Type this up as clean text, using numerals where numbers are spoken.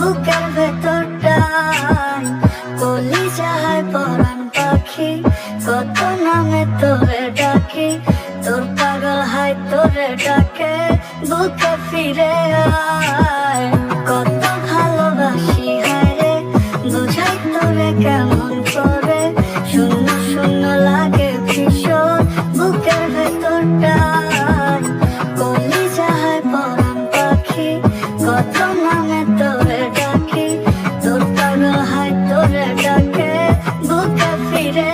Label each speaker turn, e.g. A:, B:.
A: বুকের ভেতরটায় কলিজা হায় পরাণ পাখি, কত নামে তোরে ডাকি, তোর পাগল হায় তোরে ডাকে, বুকে ফিরে আয়। কত ভালোবাসি হায় রে, বুঝাই তোরে কেমন করে, শূন্য শূন্য লাগে ভীষণ বুকের ভেতরটায় কলিজা হায় পরাণ পাখি, কত নামে তোরে ডাকি, তোর পাগল হায় তোরে ডাকে, বুকে ফিরে